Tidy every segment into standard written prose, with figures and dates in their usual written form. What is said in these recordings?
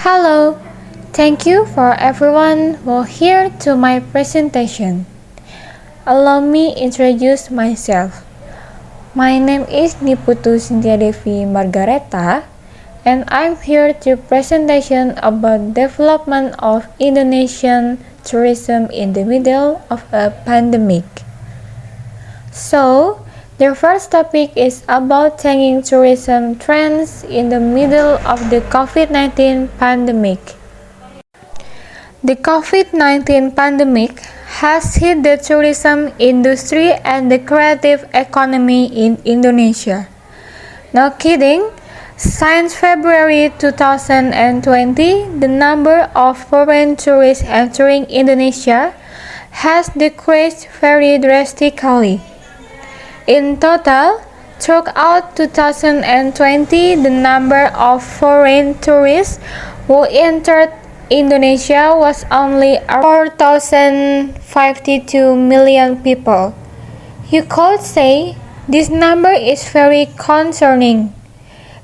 Hello, thank you for everyone who here to my presentation. Allow me introduce myself. My name is Putu Sintia Devi Margaretha, and I'm here to presentation about development of Indonesian tourism in the middle of a pandemic. So, the first topic is about taking tourism trends in the middle of the COVID-19 pandemic. The COVID-19 pandemic has hit the tourism industry and the creative economy in Indonesia. No kidding, since February 2020, the number of foreign tourists entering Indonesia has decreased very drastically. In total, throughout 2020, the number of foreign tourists who entered Indonesia was only 4,052 million people. You could say this number is very concerning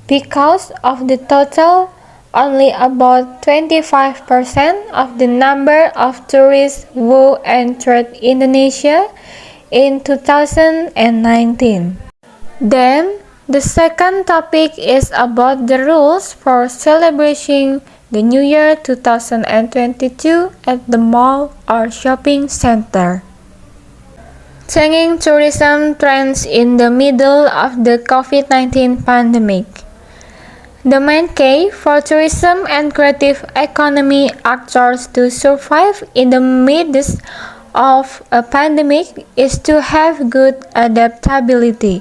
because of the total, only about 25% of the number of tourists who entered Indonesia in 2019. Then, the second topic is about the rules for celebrating the New Year 2022 at the mall or shopping center. Changing tourism trends in the middle of the COVID-19 pandemic. The main key for tourism and creative economy actors to survive in the midst of a pandemic is to have good adaptability,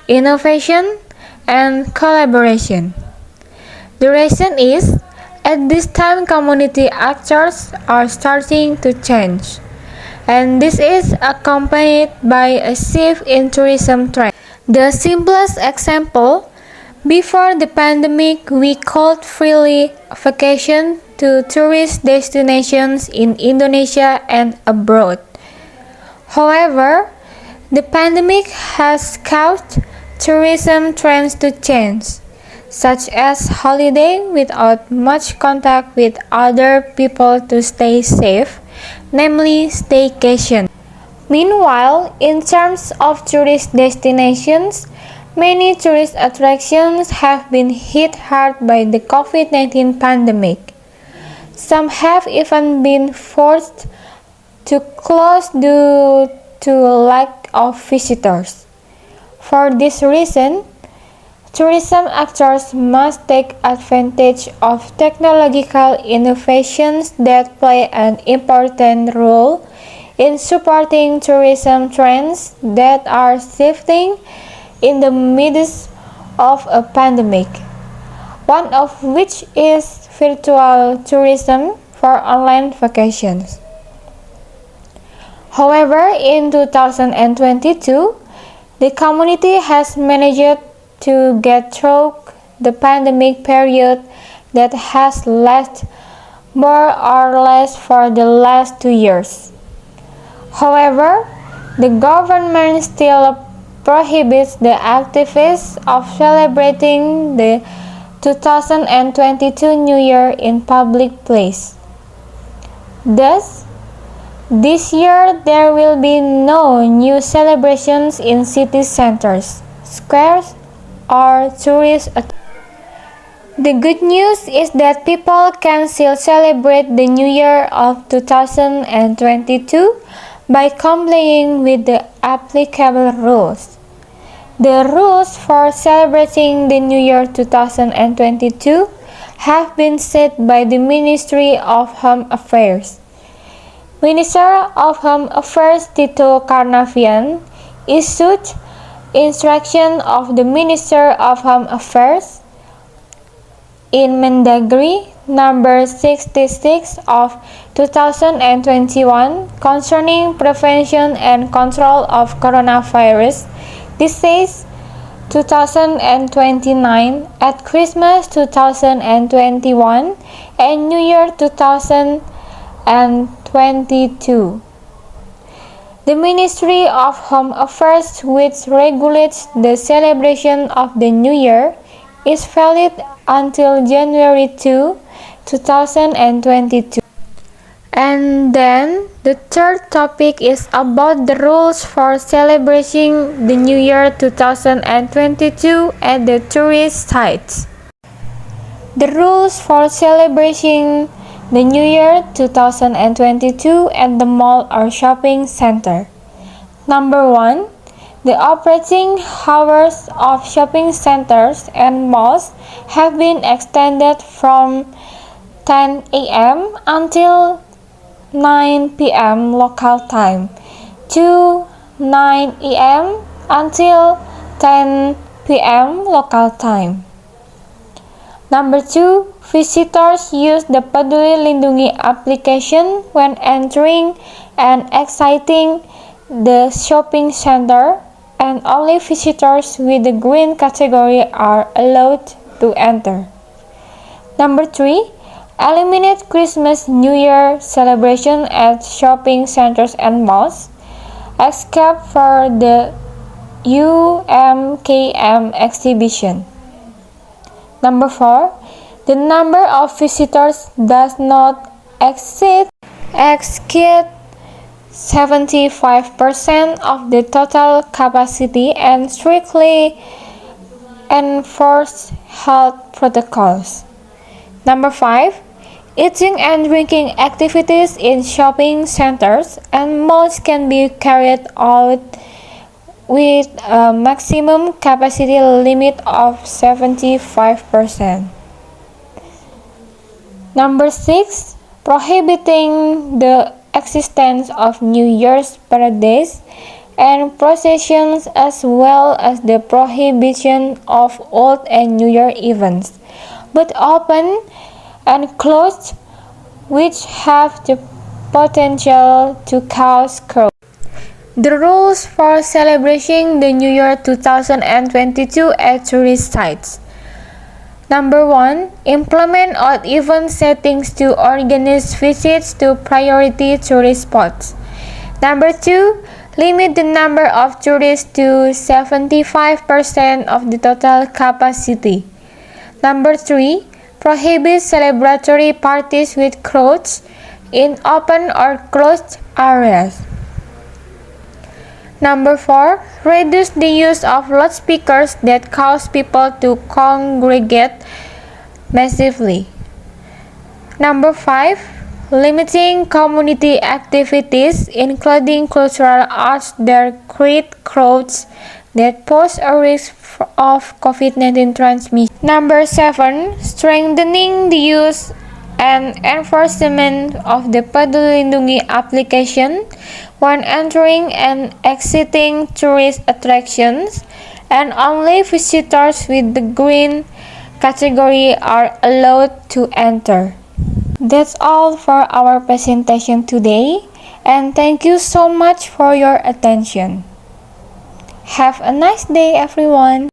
innovation, and collaboration. The reason is, at this time community actors are starting to change, and this is accompanied by a shift in tourism trend. The simplest example, before the pandemic we could freely vacation to tourist destinations in Indonesia and abroad. However, the pandemic has caused tourism trends to change, such as holiday without much contact with other people to stay safe, namely staycation. Meanwhile, in terms of tourist destinations, many tourist attractions have been hit hard by the COVID-19 pandemic. Some have even been forced to close due to lack of visitors. For this reason, tourism actors must take advantage of technological innovations that play an important role in supporting tourism trends that are shifting in the midst of a pandemic, one of which is virtual tourism for online vacations. However, in 2022, the community has managed to get through the pandemic period that has lasted more or less for the last 2 years. However, the government still prohibits the activities of celebrating the 2022 New Year in public place. Thus, this year there will be no new celebrations in city centers, squares, or tourist attractions. The good news is that people can still celebrate the New Year of 2022 by complying with the applicable rules. The rules for celebrating the New Year 2022 have been set by the Ministry of Home Affairs. Minister of Home Affairs Tito Karnavian issued instruction of the Minister of Home Affairs in Mendagri number 66 of 2021 concerning prevention and control of coronavirus disease 2029 at Christmas 2021 and New Year 2022. The Ministry of Home Affairs, which regulates the celebration of the New Year, is valid until January 2, 2022. And then the third topic is about the rules for celebrating the New Year 2022 at the tourist sites. The rules for celebrating the New Year 2022 at the mall or shopping center. Number 1. The operating hours of shopping centers and malls have been extended from 10 a.m. until 9 p.m. local time to 9 a.m. until 10 p.m. local time. Number 2. Visitors use the Peduli Lindungi application when entering and exiting the shopping center, and only visitors with the green category are allowed to enter. Number 3. Eliminate Christmas New Year celebration at shopping centers and malls, except for the UMKM exhibition. Number 4. The number of visitors does not exceed 75% of the total capacity and strictly enforce health protocols. Number 5. Eating and drinking activities in shopping centers and malls can be carried out with a maximum capacity limit of 75%. Number 6. Prohibiting the existence of New Year's parades and processions, as well as the prohibition of Old and New Year events, but open and closed, which have the potential to cause crowds. The rules for celebrating the New Year 2022 at tourist sites. Number 1. Implement odd-even settings to organize visits to priority tourist spots. Number 2. Limit the number of tourists to 75% of the total capacity. Number 3. Prohibit celebratory parties with crowds in open or closed areas. Number 4. Reduce the use of loudspeakers that cause people to congregate massively. Number 5. Limiting community activities, including cultural arts that create crowds that pose a risk of COVID-19 transmission. Number 7. Strengthening the use and enforcement of the Peduli Lindungi application when entering and exiting tourist attractions, and only visitors with the green category are allowed to enter. That's all for our presentation today, and thank you so much for your attention. Have a nice day, everyone.